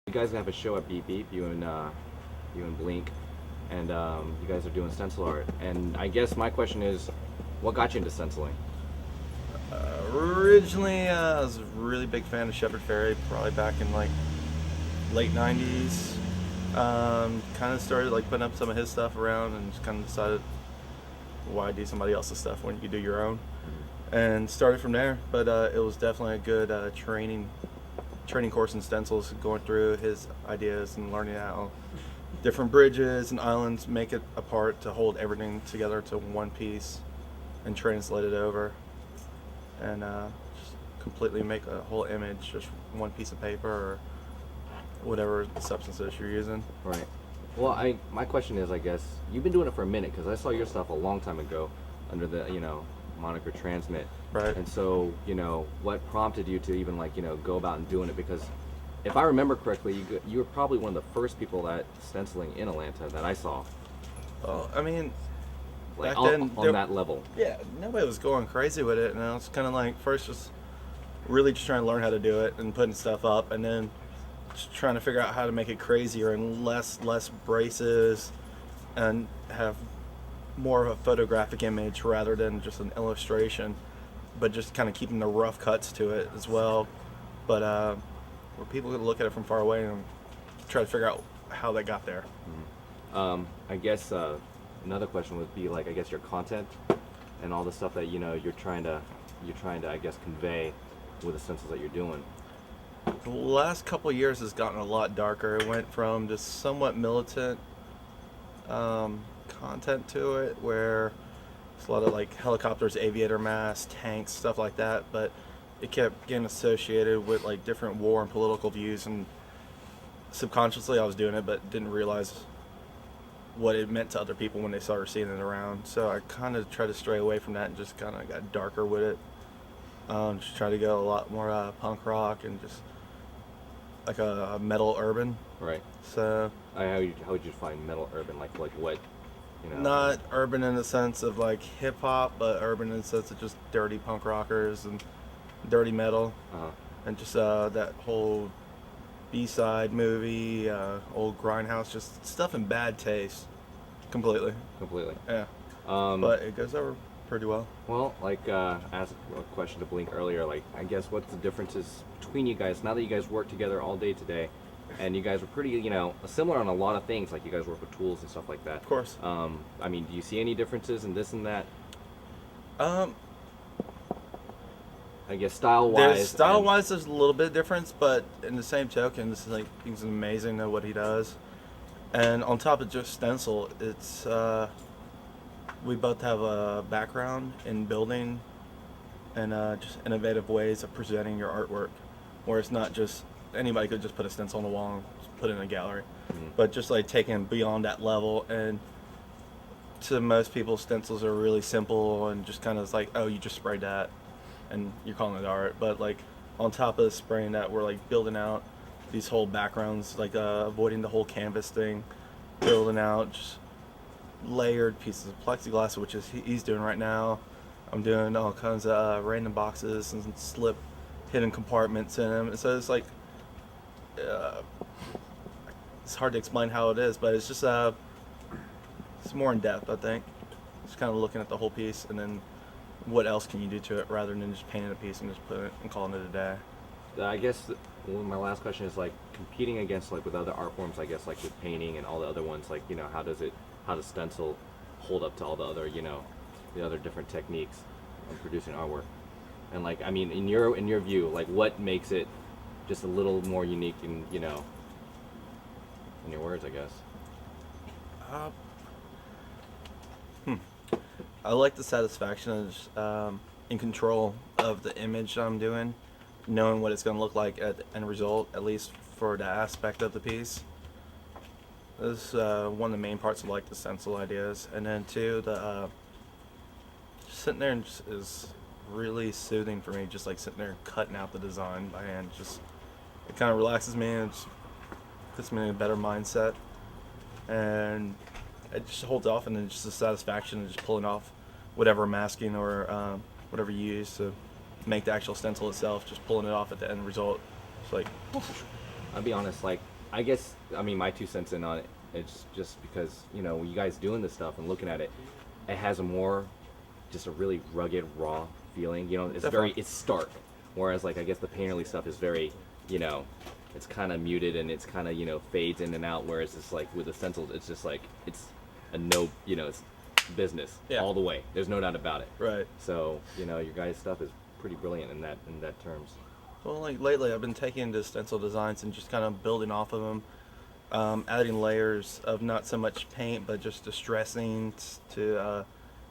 You guys have a show at Beep Beep, you and Blink, and you guys are doing stencil art. And I guess my question is, what got you into stenciling? Originally, I was a really big fan of Shepard Fairey, probably back in like late '90s. Kind of started like putting up some of his stuff around, and just kind of decided why do somebody else's stuff when you can do your own, and started from there. But it was definitely a good training course in stencils, going through his ideas and learning how different bridges and islands make it apart to hold everything together to one piece and translate it over and just completely make a whole image just one piece of paper or whatever the substance is you're using. Right. Well, my question is, I guess you've been doing it for a minute because I saw your stuff a long time ago under the moniker Transmit. Right. And so what prompted you to even go about and doing it? Because if I remember correctly, you were probably one of the first people that stenciling in Atlanta that I saw. Well, I mean, Like back on, then, on that level. yeah, nobody was going crazy with it. And I was kind of like first just really just trying to learn how to do it and putting stuff up, and then just trying to figure out how to make it crazier and less braces, and have more of a photographic image rather than just an illustration, but just kind of keeping the rough cuts to it as well. But where people could look at it from far away and try to figure out how they got there. I guess another question would be I guess your content and all the stuff that you're trying to I guess convey with the stencils that you're doing. The last couple of years has gotten a lot darker. It went from just somewhat militant content to it, where it's a lot of like helicopters, aviator masks, tanks, stuff like that. But it kept getting associated with like different war and political views, and subconsciously I was doing it, but didn't realize what it meant to other people when they started seeing it around. So I kind of tried to stray away from that and just kind of got darker with it. Just try to go a lot more punk rock and just like a metal urban. Right. So How would you define metal urban? Like what? not urban in the sense of like hip hop, but urban in the sense of just dirty punk rockers and dirty metal, Uh-huh. and just that whole B-side movie, old grindhouse, just stuff in bad taste, completely. Completely. Yeah, Um, but it goes over pretty well. well, asked a question to Blink earlier. I guess what's the differences between you guys now that you guys work together all day today, and you guys are pretty, similar on a lot of things. Like you guys work with tools and stuff like that. Of course. I mean, do you see any differences in this and that? Um, I guess style-wise. there's a little bit of difference, but in the same token, this is like he's amazing at what he does. And on top of just stencil, it's we both have a background in building and just innovative ways of presenting your artwork, where it's not just anybody could just put a stencil on the wall and put it in a gallery, but just like taking it beyond that level. And to most people, stencils are really simple and just kind of like, oh, you just sprayed that and you're calling it art. But like on top of the spraying that, we're like building out these whole backgrounds, like avoiding the whole canvas thing, building out just layered pieces of plexiglass, which is he's doing right now. I'm doing all kinds of random boxes and slip hidden compartments in them. So it's like it's hard to explain how it is, but it's just it's more in depth, I think. Just kind of looking at the whole piece and then what else can you do to it rather than just painting a piece and just putting it and calling it a day. I guess my last question is competing against with other art forms. I guess with painting and all the other ones. How does stencil hold up to all the other the other different techniques of producing artwork? And I mean, in your view, what makes it just a little more unique in in your words, I guess. Uh, I like the satisfaction of just, in control of the image I'm doing, knowing what it's going to look like at the end result, at least for that aspect of the piece. This is one of the main parts of the stencil ideas. And then two, the just sitting there and just is really soothing for me, just sitting there cutting out the design by hand. Just it kind of relaxes me and just puts me in a better mindset. And it just holds off, and then just the satisfaction of just pulling off whatever masking or whatever you use to make the actual stencil itself, just pulling it off at the end result. It's like, I'll be honest, I guess, I mean, my 2 cents in on it, it's just because, you know, you guys doing this stuff and looking at it, it has a more, just a really rugged, raw feeling. You know, it's Definitely. it's stark. Whereas, like, I guess the painterly stuff is very, you know, it's kind of muted and it's kind of, you know, fades in and out. Whereas it's like with the stencils, it's just like, it's a no, you know, it's business all the way. There's no doubt about it. Right. So, you know, your guys' stuff is pretty brilliant in that terms. Well, like lately, I've been taking the stencil designs and just kind of building off of them, adding layers of not so much paint, but just distressing to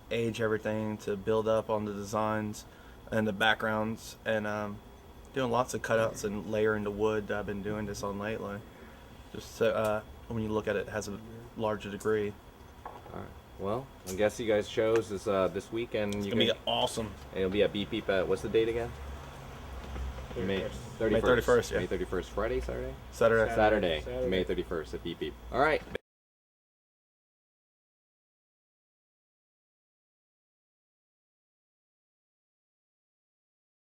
age everything, to build up on the designs and the backgrounds, and doing lots of cutouts and layering the wood that I've been doing this on lately. Just so when you look at it, it has a larger degree. All right. Well, I guess you guys shows this weekend. It's gonna be awesome. It'll be at Beep Beep at, what's the date again? May 31st. May 31st, yeah. May 31st, Friday, Saturday? Saturday. Saturday. May 31st at Beep Beep. All right.